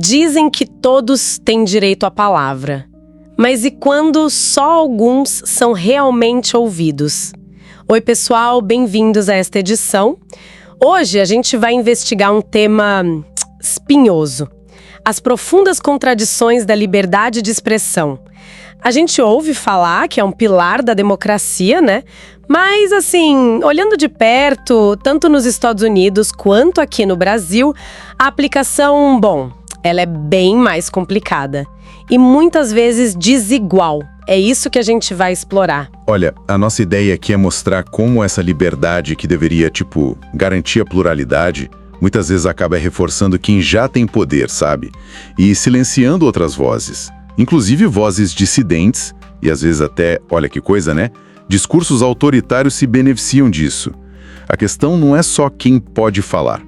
Dizem que todos têm direito à palavra. Mas e quando só alguns são realmente ouvidos? Oi, pessoal, bem-vindos a esta edição. Hoje a gente vai investigar um tema espinhoso: as profundas contradições da liberdade de expressão. A gente ouve falar que é um pilar da democracia, né? Mas, assim, olhando de perto, tanto nos Estados Unidos quanto aqui no Brasil, a aplicação, ela é bem mais complicada e muitas vezes desigual. É isso que a gente vai explorar. Olha, a nossa ideia aqui é mostrar como essa liberdade que deveria, garantir a pluralidade, muitas vezes acaba reforçando quem já tem poder, sabe? E silenciando outras vozes, inclusive vozes dissidentes, e às vezes até, olha que coisa, né? Discursos autoritários se beneficiam disso. A questão não é só quem pode falar,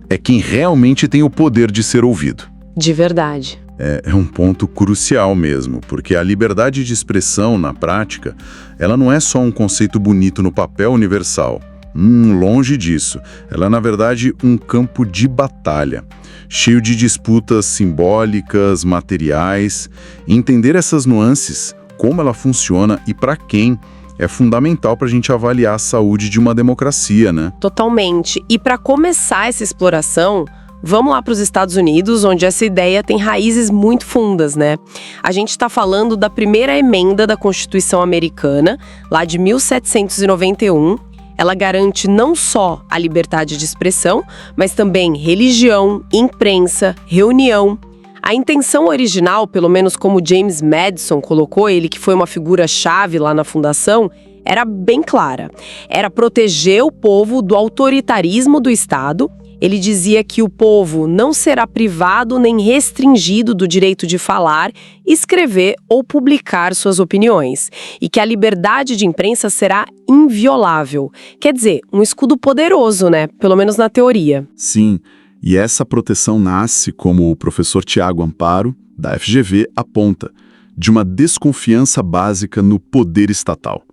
é quem realmente tem o poder de ser ouvido. De verdade. É um ponto crucial mesmo, porque a liberdade de expressão, na prática, ela não é só um conceito bonito no papel universal. Longe disso. Ela é, na verdade, um campo de batalha, cheio de disputas simbólicas, materiais. Entender essas nuances, como ela funciona e para quem, é fundamental para a gente avaliar a saúde de uma democracia, né? Totalmente. E para começar essa exploração, vamos lá para os Estados Unidos, onde essa ideia tem raízes muito fundas, né? A gente está falando da primeira emenda da Constituição Americana, lá de 1791. Ela garante não só a liberdade de expressão, mas também religião, imprensa, reunião. A intenção original, pelo menos como James Madison colocou, ele que foi uma figura-chave lá na fundação, era bem clara. Era proteger o povo do autoritarismo do Estado. Ele dizia que o povo não será privado nem restringido do direito de falar, escrever ou publicar suas opiniões, e que a liberdade de imprensa será inviolável. Quer dizer, um escudo poderoso, né? Pelo menos na teoria. Sim, e essa proteção nasce, como o professor Tiago Amparo, da FGV, aponta, de uma desconfiança básica no poder estatal.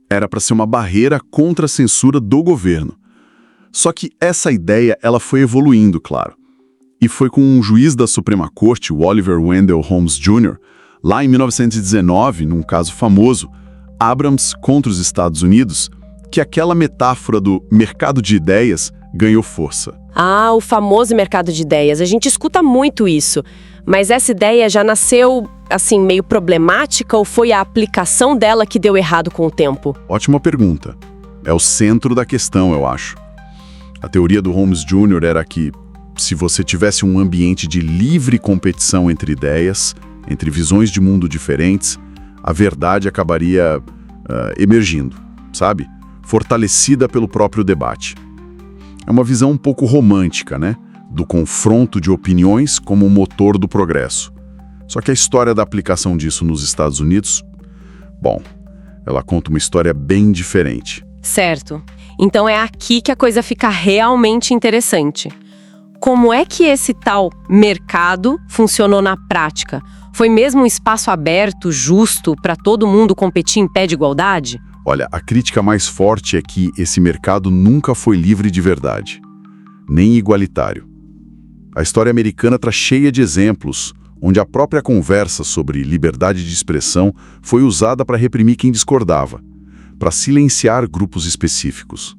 Era para ser uma barreira contra a censura do governo. Só que essa ideia ela foi evoluindo, claro. E foi com um juiz da Suprema Corte, o Oliver Wendell Holmes Jr., lá em 1919, num caso famoso, Abrams contra os Estados Unidos, que aquela metáfora do mercado de ideias ganhou força. Ah, o famoso mercado de ideias. A gente escuta muito isso. Mas essa ideia já nasceu, assim, meio problemática ou foi a aplicação dela que deu errado com o tempo? Ótima pergunta. É o centro da questão, eu acho. A teoria do Holmes Jr. era que, se você tivesse um ambiente de livre competição entre ideias, entre visões de mundo diferentes, a verdade acabaria emergindo, sabe? Fortalecida pelo próprio debate. É uma visão um pouco romântica, né? Do confronto de opiniões como o motor do progresso. Só que a história da aplicação disso nos Estados Unidos, ela conta uma história bem diferente. Certo. Então é aqui que a coisa fica realmente interessante. Como é que esse tal mercado funcionou na prática? Foi mesmo um espaço aberto, justo, para todo mundo competir em pé de igualdade? Olha, a crítica mais forte é que esse mercado nunca foi livre de verdade, nem igualitário. A história americana está cheia de exemplos onde a própria conversa sobre liberdade de expressão foi usada para reprimir quem discordava, para silenciar grupos específicos.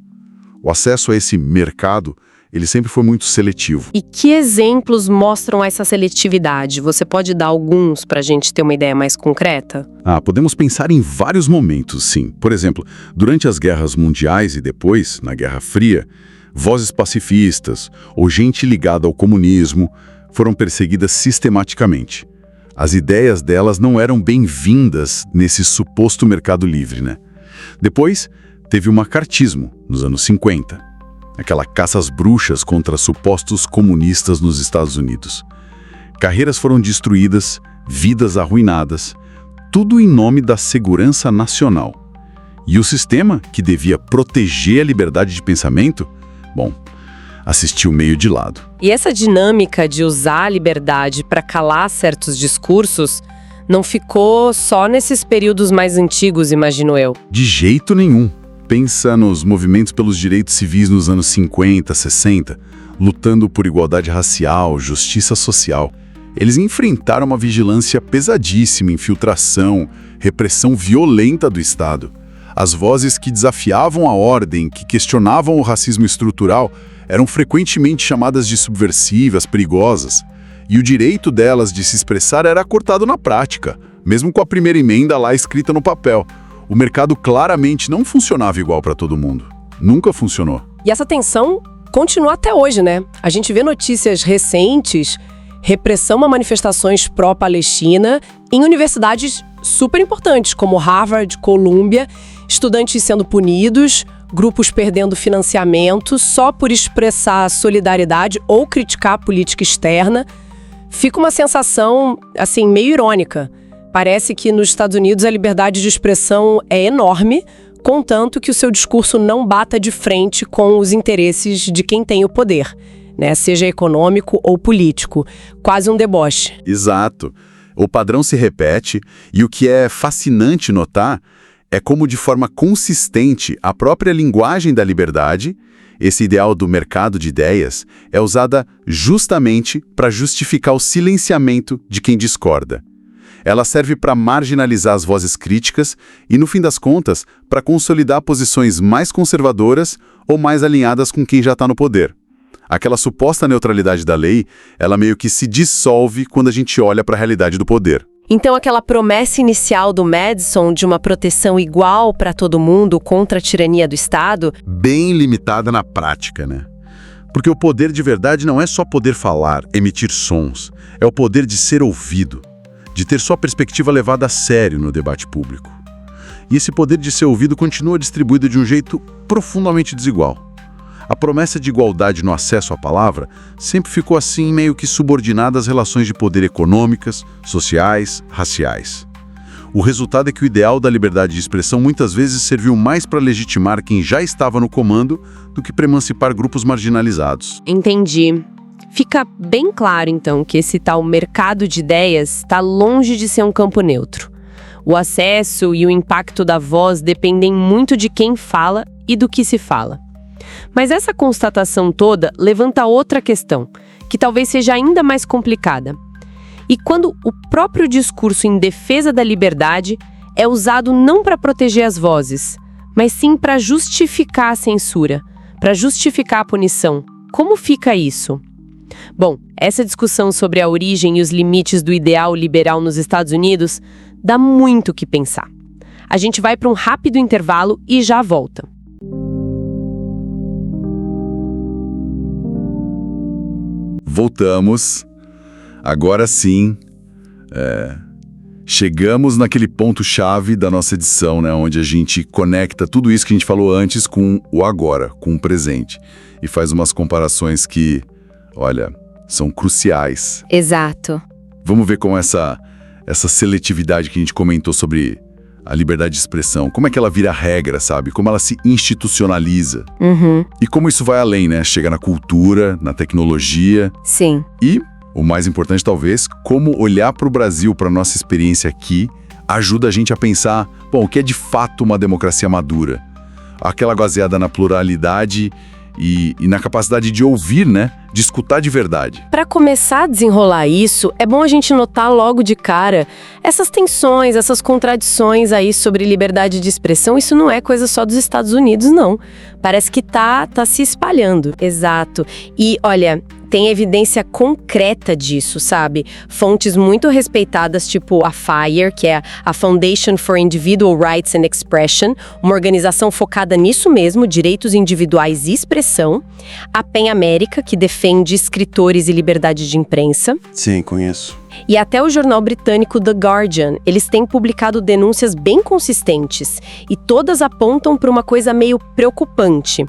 O acesso a esse mercado, ele sempre foi muito seletivo. E que exemplos mostram essa seletividade? Você pode dar alguns para a gente ter uma ideia mais concreta? Podemos pensar em vários momentos, sim. Por exemplo, durante as guerras mundiais e depois, na Guerra Fria, vozes pacifistas ou gente ligada ao comunismo foram perseguidas sistematicamente. As ideias delas não eram bem-vindas nesse suposto mercado livre, né? Depois, teve o macartismo, nos anos 50. Aquela caça às bruxas contra supostos comunistas nos Estados Unidos. Carreiras foram destruídas, vidas arruinadas, tudo em nome da segurança nacional. E o sistema, que devia proteger a liberdade de pensamento, assistiu meio de lado. E essa dinâmica de usar a liberdade para calar certos discursos não ficou só nesses períodos mais antigos, imagino eu. De jeito nenhum. Pensa nos movimentos pelos direitos civis nos anos 50, 60, lutando por igualdade racial, justiça social. Eles enfrentaram uma vigilância pesadíssima, infiltração, repressão violenta do Estado. As vozes que desafiavam a ordem, que questionavam o racismo estrutural, eram frequentemente chamadas de subversivas, perigosas. E o direito delas de se expressar era cortado na prática, mesmo com a primeira emenda lá escrita no papel. O mercado claramente não funcionava igual para todo mundo. Nunca funcionou. E essa tensão continua até hoje, né? A gente vê notícias recentes, repressão a manifestações pró-Palestina em universidades super importantes, como Harvard, Columbia, estudantes sendo punidos, grupos perdendo financiamento só por expressar solidariedade ou criticar a política externa. Fica uma sensação, assim, meio irônica. Parece que nos Estados Unidos a liberdade de expressão é enorme, contanto que o seu discurso não bata de frente com os interesses de quem tem o poder, né? Seja econômico ou político. Quase um deboche. Exato. O padrão se repete e o que é fascinante notar é como, de forma consistente, a própria linguagem da liberdade, esse ideal do mercado de ideias, é usada justamente para justificar o silenciamento de quem discorda. Ela serve para marginalizar as vozes críticas e, no fim das contas, para consolidar posições mais conservadoras ou mais alinhadas com quem já está no poder. Aquela suposta neutralidade da lei, ela meio que se dissolve quando a gente olha para a realidade do poder. Então aquela promessa inicial do Madison de uma proteção igual para todo mundo contra a tirania do Estado... Bem limitada na prática, né? Porque o poder de verdade não é só poder falar, emitir sons. É o poder de ser ouvido, de ter sua perspectiva levada a sério no debate público. E esse poder de ser ouvido continua distribuído de um jeito profundamente desigual. A promessa de igualdade no acesso à palavra sempre ficou assim meio que subordinada às relações de poder econômicas, sociais, raciais. O resultado é que o ideal da liberdade de expressão muitas vezes serviu mais para legitimar quem já estava no comando do que para emancipar grupos marginalizados. Entendi. Fica bem claro, então, que esse tal mercado de ideias está longe de ser um campo neutro. O acesso e o impacto da voz dependem muito de quem fala e do que se fala. Mas essa constatação toda levanta outra questão, que talvez seja ainda mais complicada. E quando o próprio discurso em defesa da liberdade é usado não para proteger as vozes, mas sim para justificar a censura, para justificar a punição, como fica isso? Bom, essa discussão sobre a origem e os limites do ideal liberal nos Estados Unidos dá muito o que pensar. A gente vai para um rápido intervalo e já volta. Voltamos. Agora sim, chegamos naquele ponto-chave da nossa edição, né, onde a gente conecta tudo isso que a gente falou antes com o agora, com o presente, e faz umas comparações que, olha, são cruciais. Exato. Vamos ver como essa seletividade que a gente comentou sobre a liberdade de expressão, como é que ela vira regra, sabe? Como ela se institucionaliza. Uhum. E como isso vai além, né? Chega na cultura, na tecnologia. Sim. E, o mais importante talvez, como olhar para o Brasil, para a nossa experiência aqui, ajuda a gente a pensar, bom, o que é de fato uma democracia madura? Aquela baseada na pluralidade e na capacidade de ouvir, né? De escutar de verdade. Para começar a desenrolar isso, é bom a gente notar logo de cara essas tensões, essas contradições aí sobre liberdade de expressão. Isso não é coisa só dos Estados Unidos, não. Parece que tá se espalhando. Exato. E, olha, tem evidência concreta disso, sabe? Fontes muito respeitadas, tipo a FIRE, que é a Foundation for Individual Rights and Expression, uma organização focada nisso mesmo, direitos individuais e expressão. A PEN América, que defende escritores e liberdade de imprensa. Sim, conheço. E até o jornal britânico The Guardian, eles têm publicado denúncias bem consistentes e todas apontam para uma coisa meio preocupante.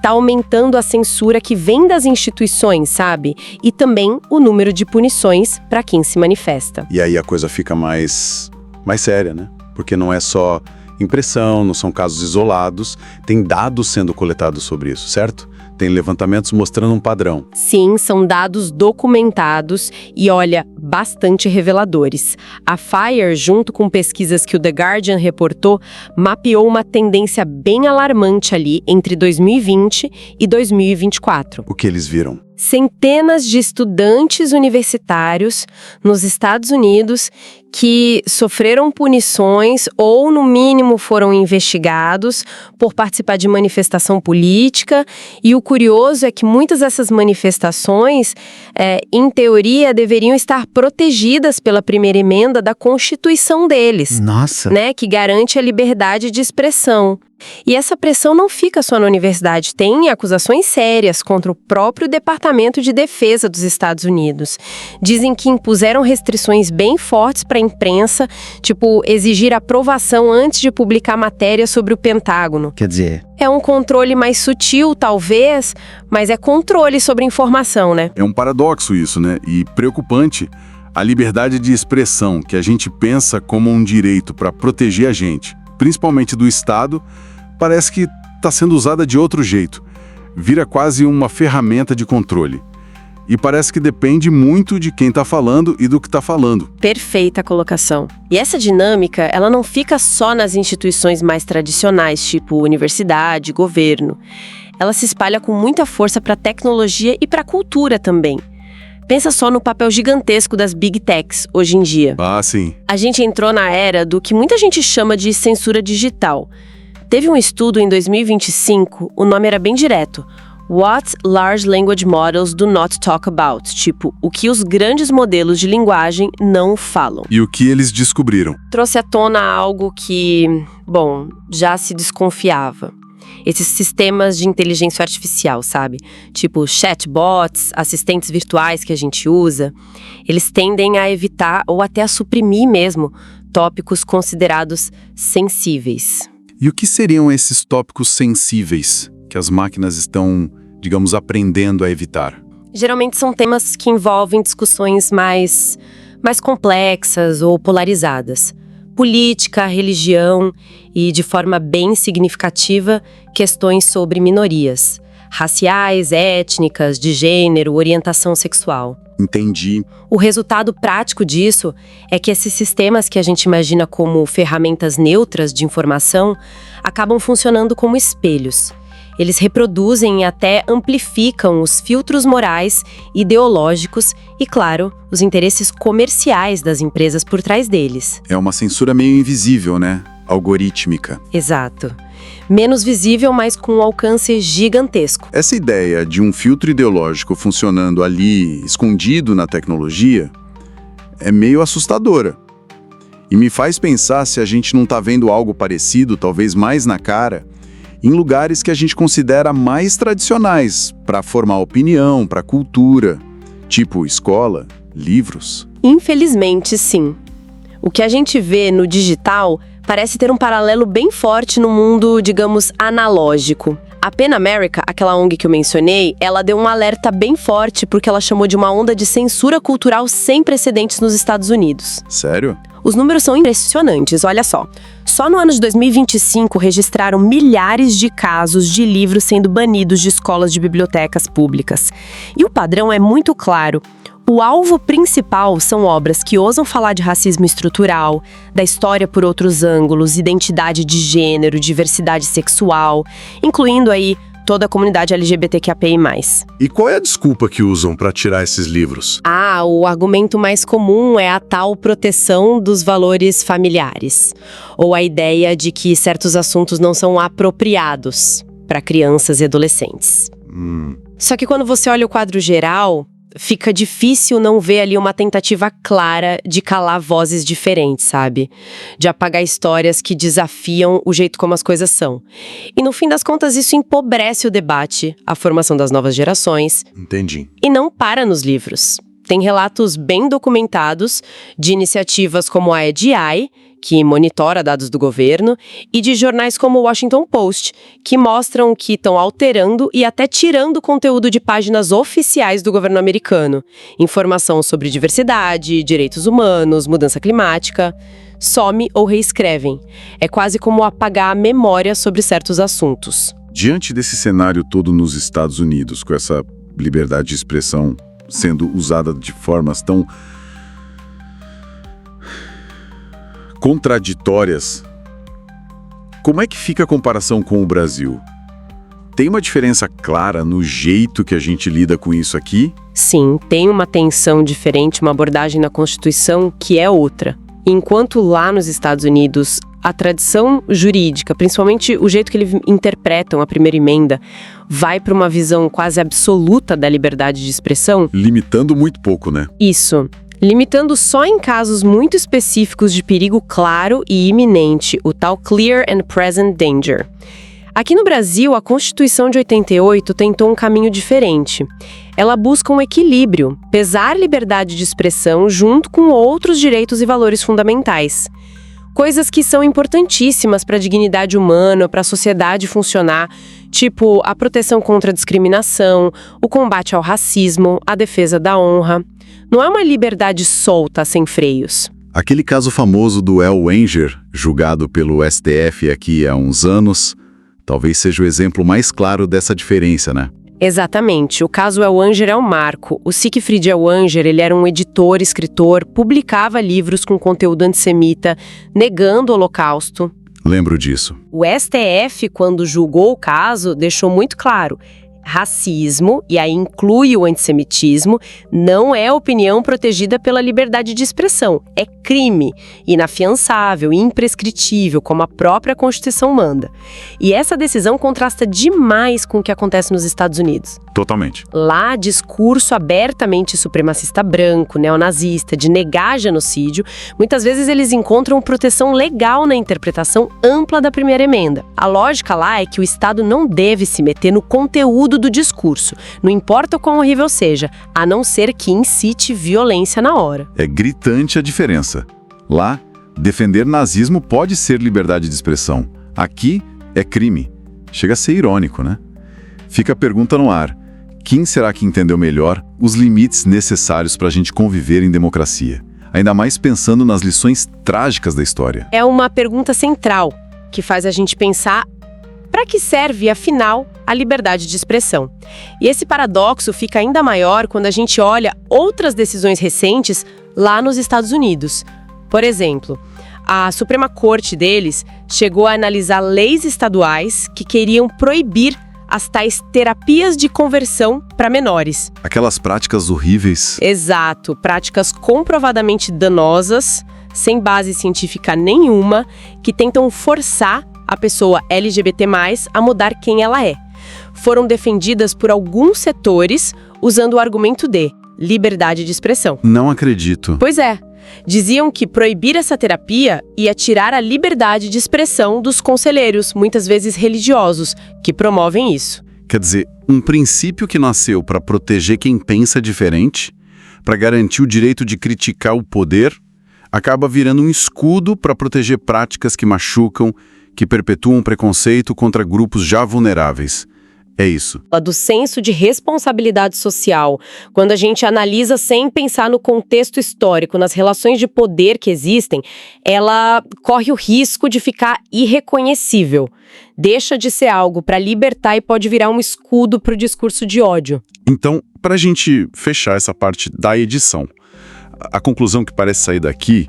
Tá aumentando a censura que vem das instituições, sabe? E também o número de punições para quem se manifesta. E aí a coisa fica mais séria, né? Porque não é só impressão, não são casos isolados, tem dados sendo coletados sobre isso, certo? Tem levantamentos mostrando um padrão. Sim, são dados documentados e, olha, bastante reveladores. A FIRE, junto com pesquisas que o The Guardian reportou, mapeou uma tendência bem alarmante ali entre 2020 e 2024. O que eles viram? Centenas de estudantes universitários nos Estados Unidos que sofreram punições ou, no mínimo, foram investigados por participar de manifestação política. E o curioso é que muitas dessas manifestações, em teoria, deveriam estar protegidas pela primeira emenda da Constituição deles. Nossa! Né, que garante a liberdade de expressão. E essa pressão não fica só na universidade, tem acusações sérias contra o próprio Departamento de Defesa dos Estados Unidos. Dizem que impuseram restrições bem fortes para a imprensa, tipo exigir aprovação antes de publicar matéria sobre o Pentágono. Quer dizer... É um controle mais sutil, talvez, mas é controle sobre a informação, né? É um paradoxo isso, né? E preocupante. A liberdade de expressão, que a gente pensa como um direito para proteger a gente, principalmente do Estado, parece que está sendo usada de outro jeito. Vira quase uma ferramenta de controle. E parece que depende muito de quem está falando e do que está falando. Perfeita colocação. E essa dinâmica, ela não fica só nas instituições mais tradicionais, tipo universidade, governo. Ela se espalha com muita força para a tecnologia e para a cultura também. Pensa só no papel gigantesco das Big Techs hoje em dia. Ah, sim. A gente entrou na era do que muita gente chama de censura digital. Teve um estudo em 2025, o nome era bem direto. What Large Language Models Do Not Talk About. Tipo, o que os grandes modelos de linguagem não falam. E o que eles descobriram? Trouxe à tona algo que, bom, já se desconfiava. Esses sistemas de inteligência artificial, sabe? Tipo chatbots, assistentes virtuais que a gente usa, eles tendem a evitar ou até a suprimir mesmo tópicos considerados sensíveis. E o que seriam esses tópicos sensíveis que as máquinas estão, digamos, aprendendo a evitar? Geralmente são temas que envolvem discussões mais complexas ou polarizadas. Política, religião e, de forma bem significativa, questões sobre minorias, raciais, étnicas, de gênero, orientação sexual. Entendi. O resultado prático disso é que esses sistemas que a gente imagina como ferramentas neutras de informação acabam funcionando como espelhos. Eles reproduzem e até amplificam os filtros morais, ideológicos e, claro, os interesses comerciais das empresas por trás deles. É uma censura meio invisível, né? Algorítmica. Exato. Menos visível, mas com um alcance gigantesco. Essa ideia de um filtro ideológico funcionando ali, escondido na tecnologia, é meio assustadora. E me faz pensar se a gente não está vendo algo parecido, talvez mais na cara, em lugares que a gente considera mais tradicionais para formar opinião, para cultura, tipo escola, livros. Infelizmente, sim. O que a gente vê no digital parece ter um paralelo bem forte no mundo, digamos, analógico. A PEN America, aquela ONG que eu mencionei, ela deu um alerta bem forte porque ela chamou de uma onda de censura cultural sem precedentes nos Estados Unidos. Sério? Os números são impressionantes, olha só. Só no ano de 2025 registraram milhares de casos de livros sendo banidos de escolas de bibliotecas públicas. E o padrão é muito claro. O alvo principal são obras que ousam falar de racismo estrutural, da história por outros ângulos, identidade de gênero, diversidade sexual, incluindo aí toda a comunidade LGBTQIA+. E qual é a desculpa que usam para tirar esses livros? O argumento mais comum é a tal proteção dos valores familiares, ou a ideia de que certos assuntos não são apropriados para crianças e adolescentes. Só que quando você olha o quadro geral, fica difícil não ver ali uma tentativa clara de calar vozes diferentes, sabe? De apagar histórias que desafiam o jeito como as coisas são. E no fim das contas, isso empobrece o debate, a formação das novas gerações. Entendi. E não para nos livros. Tem relatos bem documentados de iniciativas como a EDI, que monitora dados do governo, e de jornais como o Washington Post, que mostram que estão alterando e até tirando conteúdo de páginas oficiais do governo americano. Informação sobre diversidade, direitos humanos, mudança climática. Some ou reescrevem. É quase como apagar a memória sobre certos assuntos. Diante desse cenário todo nos Estados Unidos, com essa liberdade de expressão sendo usada de formas tão contraditórias, como é que fica a comparação com o Brasil? tem uma diferença clara no jeito que a gente lida com isso aqui? Sim, tem uma tensão diferente, uma abordagem na Constituição que é outra. Enquanto lá nos Estados Unidos, a tradição jurídica, principalmente o jeito que eles interpretam a primeira emenda, vai para uma visão quase absoluta da liberdade de expressão. Limitando muito pouco, né? Isso. Limitando só em casos muito específicos de perigo claro e iminente, o tal Clear and Present Danger. Aqui no Brasil, a Constituição de 88 tentou um caminho diferente. Ela busca um equilíbrio, pesar liberdade de expressão junto com outros direitos e valores fundamentais. Coisas que são importantíssimas para a dignidade humana, para a sociedade funcionar, tipo a proteção contra a discriminação, o combate ao racismo, a defesa da honra. Não é uma liberdade solta, sem freios. Aquele caso famoso do El Wenger, julgado pelo STF aqui há uns anos, talvez seja o exemplo mais claro dessa diferença, né? Exatamente. O caso El Wenger é um marco. O Siegfried El Wenger, ele era um editor, escritor, publicava livros com conteúdo antissemita, negando o Holocausto. Lembro disso. O STF, quando julgou o caso, deixou muito claro: racismo, e aí inclui o antissemitismo, não é opinião protegida pela liberdade de expressão. É crime, inafiançável, imprescritível, como a própria Constituição manda. E essa decisão contrasta demais com o que acontece nos Estados Unidos. Totalmente. Lá, discurso abertamente supremacista branco, neonazista, de negar genocídio, muitas vezes eles encontram proteção legal na interpretação ampla da primeira emenda. A lógica lá é que o Estado não deve se meter no conteúdo do discurso, não importa o quão horrível seja, a não ser que incite violência na hora. É gritante a diferença. Lá, defender nazismo pode ser liberdade de expressão. Aqui, é crime. Chega a ser irônico, né? Fica a pergunta no ar. Quem será que entendeu melhor os limites necessários para a gente conviver em democracia? Ainda mais pensando nas lições trágicas da história. É uma pergunta central, que faz a gente pensar para que serve, afinal, a liberdade de expressão. E esse paradoxo fica ainda maior quando a gente olha outras decisões recentes lá nos Estados Unidos. Por exemplo, a Suprema Corte deles chegou a analisar leis estaduais que queriam proibir as tais terapias de conversão para menores. Aquelas práticas horríveis. Exato, práticas comprovadamente danosas, sem base científica nenhuma, que tentam forçar a pessoa LGBT+, a mudar quem ela é. Foram defendidas por alguns setores usando o argumento de liberdade de expressão. Não acredito. Pois é. Diziam que proibir essa terapia ia tirar a liberdade de expressão dos conselheiros, muitas vezes religiosos, que promovem isso. Quer dizer, um princípio que nasceu para proteger quem pensa diferente, para garantir o direito de criticar o poder, acaba virando um escudo para proteger práticas que machucam, que perpetuam preconceito contra grupos já vulneráveis. É isso. Do senso de responsabilidade social, quando a gente analisa sem pensar no contexto histórico, nas relações de poder que existem, ela corre o risco de ficar irreconhecível. Deixa de ser algo para libertar e pode virar um escudo para o discurso de ódio. Então, para a gente fechar essa parte da edição, a conclusão que parece sair daqui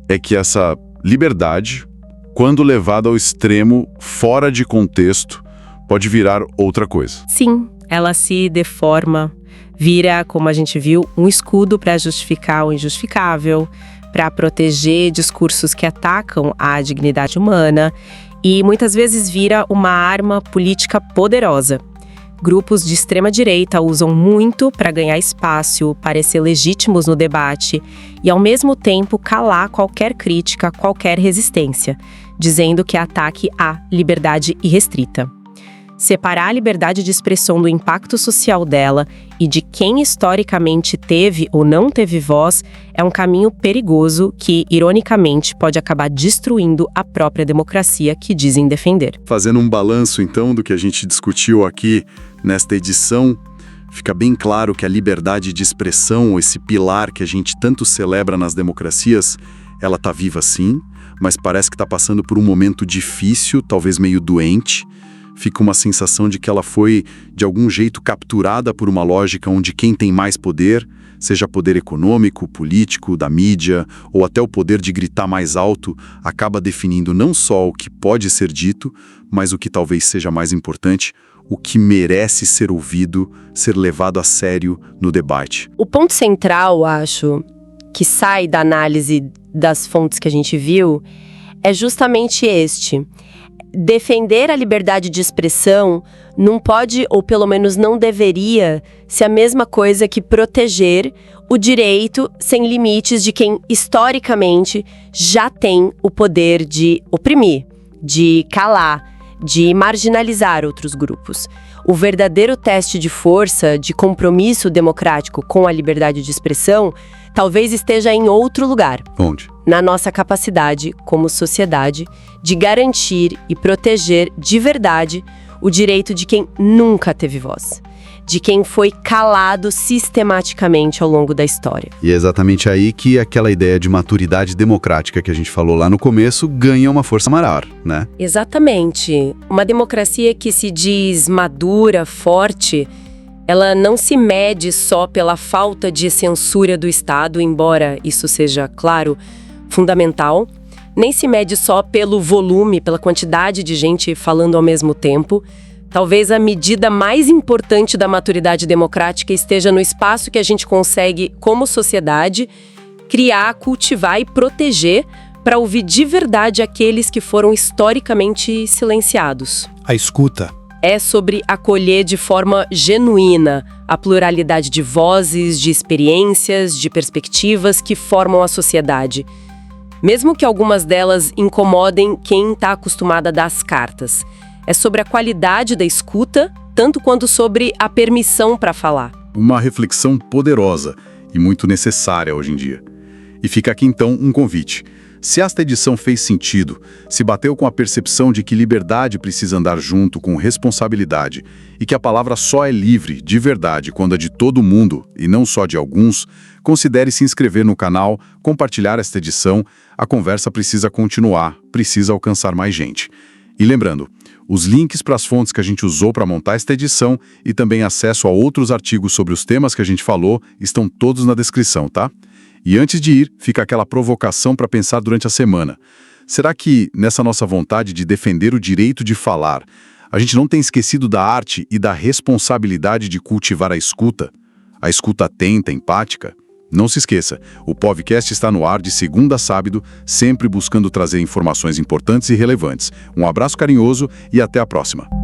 é que essa liberdade, quando levada ao extremo, fora de contexto, pode virar outra coisa. Sim, ela se deforma, vira, como a gente viu, um escudo para justificar o injustificável, para proteger discursos que atacam a dignidade humana e muitas vezes vira uma arma política poderosa. Grupos de extrema-direita usam muito para ganhar espaço, parecer legítimos no debate e, ao mesmo tempo, calar qualquer crítica, qualquer resistência, dizendo que é ataque à liberdade irrestrita. Separar a liberdade de expressão do impacto social dela e de quem historicamente teve ou não teve voz é um caminho perigoso que, ironicamente, pode acabar destruindo a própria democracia que dizem defender. Fazendo um balanço, então, do que a gente discutiu aqui nesta edição, fica bem claro que a liberdade de expressão, esse pilar que a gente tanto celebra nas democracias, ela está viva sim, mas parece que está passando por um momento difícil, talvez meio doente. Fica uma sensação de que ela foi, de algum jeito, capturada por uma lógica onde quem tem mais poder, seja poder econômico, político, da mídia, ou até o poder de gritar mais alto, acaba definindo não só o que pode ser dito, mas o que talvez seja mais importante, o que merece ser ouvido, ser levado a sério no debate. O ponto central, acho, que sai da análise das fontes que a gente viu, é justamente este. Defender a liberdade de expressão não pode, ou pelo menos não deveria, ser a mesma coisa que proteger o direito sem limites de quem, historicamente, já tem o poder de oprimir, de calar, de marginalizar outros grupos. O verdadeiro teste de força, de compromisso democrático com a liberdade de expressão, talvez esteja em outro lugar. Onde? Na nossa capacidade, como sociedade, de garantir e proteger de verdade o direito de quem nunca teve voz, de quem foi calado sistematicamente ao longo da história. E é exatamente aí que aquela ideia de maturidade democrática que a gente falou lá no começo ganha uma força maior, né? Exatamente. Uma democracia que se diz madura, forte, ela não se mede só pela falta de censura do Estado, embora isso seja, claro, fundamental, nem se mede só pelo volume, pela quantidade de gente falando ao mesmo tempo. Talvez a medida mais importante da maturidade democrática esteja no espaço que a gente consegue, como sociedade, criar, cultivar e proteger para ouvir de verdade aqueles que foram historicamente silenciados. A escuta. É sobre acolher de forma genuína a pluralidade de vozes, de experiências, de perspectivas que formam a sociedade. Mesmo que algumas delas incomodem quem está acostumado a dar as cartas. É sobre a qualidade da escuta, tanto quanto sobre a permissão para falar. Uma reflexão poderosa e muito necessária hoje em dia. E fica aqui então um convite. Se esta edição fez sentido, se bateu com a percepção de que liberdade precisa andar junto com responsabilidade e que a palavra só é livre, de verdade, quando é de todo mundo e não só de alguns, considere se inscrever no canal, compartilhar esta edição. A conversa precisa continuar, precisa alcançar mais gente. E lembrando, os links para as fontes que a gente usou para montar esta edição e também acesso a outros artigos sobre os temas que a gente falou estão todos na descrição, tá? E antes de ir, fica aquela provocação para pensar durante a semana. Será que, nessa nossa vontade de defender o direito de falar, a gente não tem esquecido da arte e da responsabilidade de cultivar a escuta atenta, empática? Não se esqueça, o podcast está no ar de segunda a sábado, sempre buscando trazer informações importantes e relevantes. Um abraço carinhoso e até a próxima.